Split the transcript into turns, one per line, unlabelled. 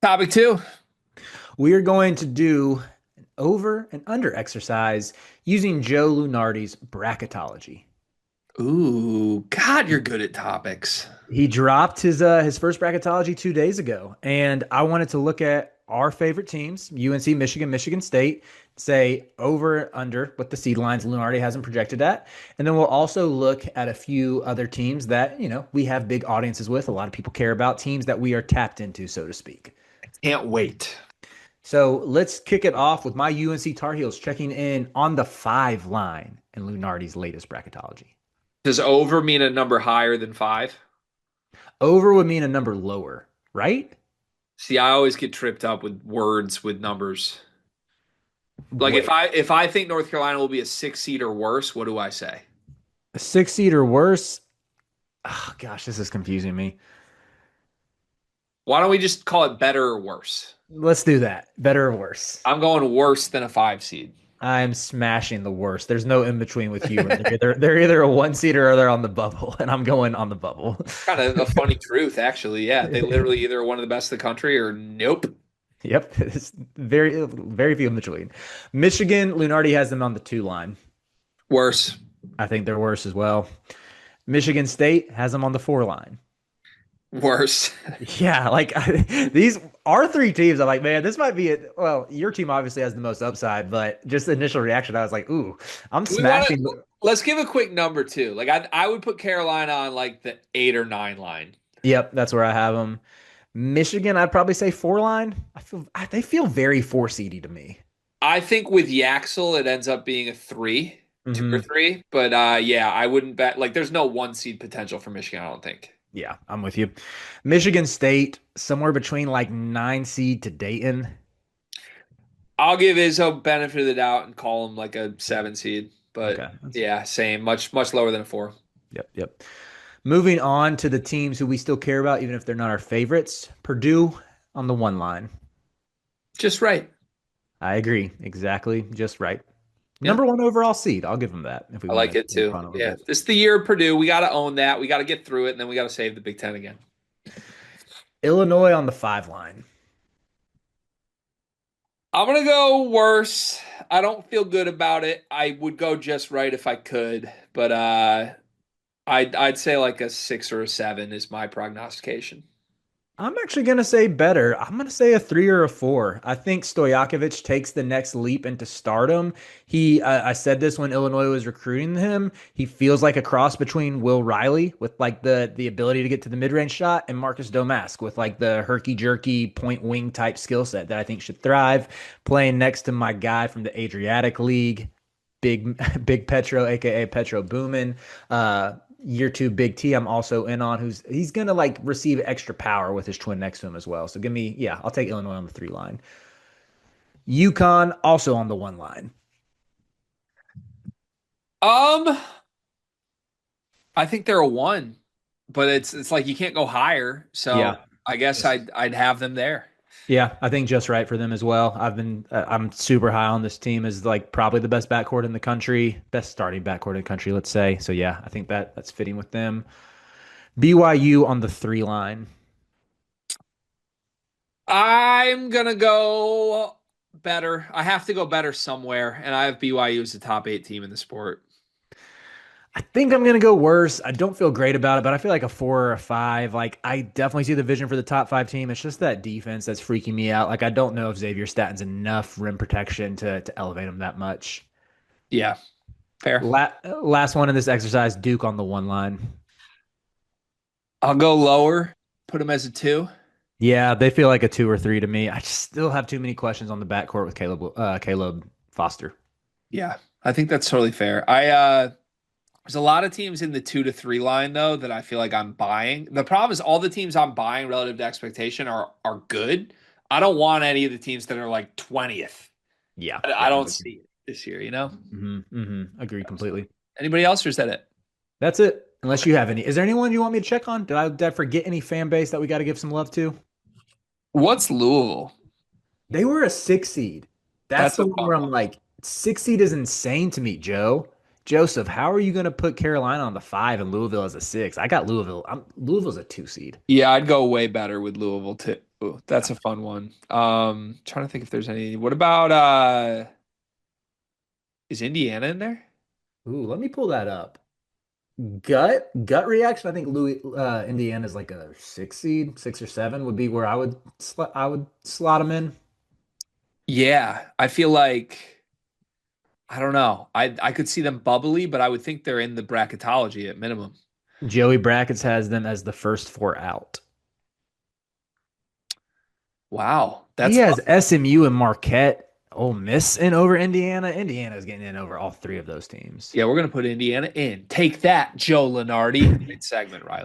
Topic two.
We are going to do an over and under exercise using Joe Lunardi's bracketology.
Ooh, God, you're good at topics.
He dropped his first bracketology 2 days ago, and I wanted to look at our favorite teams: UNC, Michigan, Michigan State. Say over under what the seed lines Lunardi hasn't projected at, and then we'll also look at a few other teams that we have big audiences with. A lot of people care about teams that we are tapped into, so to speak.
Can't wait.
So let's kick it off with my UNC Tar Heels checking in on the 5 line in Lunardi's latest bracketology.
Does over mean a number higher than five?
Over would mean a number lower, right?
See, I always get tripped up with words with numbers. Like if
Wait,
I think North Carolina will be a 6 seed or worse, what do I say?
a 6 seed or worse? Oh, gosh, this is confusing me.
Why don't we just call it better or worse?
Let's do that. Better or worse?
I'm going worse than a 5 seed.
I'm smashing the worst. There's no in between with you. They're either a 1 seed or they're on the bubble, and I'm going on the bubble.
Kind of a funny truth, actually. Yeah, they literally either one of the best in the country or nope.
Yep, it's very few in between. Michigan, Lunardi has them on the 2 line.
Worse.
I think they're worse as well. Michigan State has them on the 4 line.
Worse.
Yeah, like these are 3 teams. I'm like, man, this might be it. Well, your team obviously has the most upside, but just the initial reaction, I was like, ooh, I'm
Do we want
smashing.
to let's give a quick number too. Like I would put Carolina on like the 8 or 9 line.
Yep, that's where I have them. Michigan, I'd probably say 4 line. They feel very 4 seedy to me.
I think with Yaxel it ends up being a three, two or
Hmm.
three. But yeah, I wouldn't bet like there's no 1 seed potential for Michigan, I don't think.
Yeah, I'm with you. Michigan State, somewhere between like 9 seed to Dayton.
I'll give Izzo benefit of the doubt and call him like a 7 seed. But
Okay.
yeah, same. Much lower than a four.
Yep. Moving on to the teams who we still care about, even if they're not our favorites. Purdue on the 1 line.
Just right.
I agree. Exactly. Just right.
Yeah.
Number 1 overall seed. I'll give them that if we
I
want
like
to
it
move
too.
on a little
Yeah.
bit.
This is the year of Purdue. We gotta own that. We gotta get through it, and then we gotta save the Big Ten again.
Illinois on the 5 line.
I'm gonna go worse. I don't feel good about it. I would go just right if I could, but I'd say like a 6 or a 7 is my prognostication.
I'm actually going to say better. I'm going to say a 3 or a 4. I think Stojakovic takes the next leap into stardom. I said this when Illinois was recruiting him. He feels like a cross between Will Riley with like the ability to get to the mid range shot and Marcus Domask with like the herky jerky point wing type skill set that I think should thrive. Playing next to my guy from the Adriatic League, Big Petro, aka Petro Boomin. Year 2 Big T, I'm also in on he's gonna like receive extra power with his twin next to him as well. So I'll take Illinois on the 3 line. UConn also on the 1 line.
Um, I think they're a 1, but it's like you can't go higher. So
Yeah.
I guess
Just-
I'd have them there.
Yeah, I think just right for them as well. I'm super high on this team as like probably the best backcourt in the country, best starting backcourt in the country, let's say. So yeah, I think that's fitting with them. BYU on the 3 line.
I'm gonna go better. I have to go better somewhere, and I have BYU as the top 8 team in the sport.
I think I'm gonna go worse. I don't feel great about it, but I feel like a 4 or a 5. Like I definitely see the vision for the top 5 team. It's just that defense that's freaking me out. Like I don't know if Xavier Statton's enough rim protection to elevate him that much.
Yeah, fair.
Last one in this exercise, Duke on the 1 line.
I'll go lower, put them as a 2.
Yeah, they feel like a 2 or 3 to me. I just still have too many questions on the backcourt with Caleb Foster.
Yeah, I think that's totally fair. There's a lot of teams in the 2 to 3 line though that I feel like I'm buying. The problem is all the teams I'm buying relative to expectation are good. I don't want any of the teams that are like 20th.
Yeah,
I don't see it this year, you know?
Agree completely.
Anybody else or is that it?
That's it. Unless you have any. Is there anyone you want me to check on? Did I forget any fan base that we got to give some love to?
What's Louisville?
They were a 6 seed. That's
That's
the
a
one
fun
where I'm
one.
like, 6 seed is insane to me, Joe. Joseph, how are you going to put Carolina on the 5 and Louisville as a 6? I got Louisville. Louisville's a 2 seed.
Yeah, I'd go way better with Louisville too. Ooh, that's a fun one. Trying to think if there's any. What about is Indiana in there?
Ooh, let me pull that up. Gut reaction. I think Louis Indiana is like a 6 seed, 6 or 7 would be where I would slot them in.
Yeah, I feel like I don't know. I could see them bubbly, but I would think they're in the bracketology at minimum.
Joey Brackets has them as the first four out.
Wow,
He
that's
has SMU and Marquette, Ole Miss in over Indiana. Indiana's getting in over all three of those teams.
yeah. We're gonna put Indiana in. Take that, Joe Lunardi. Great segment, Riley.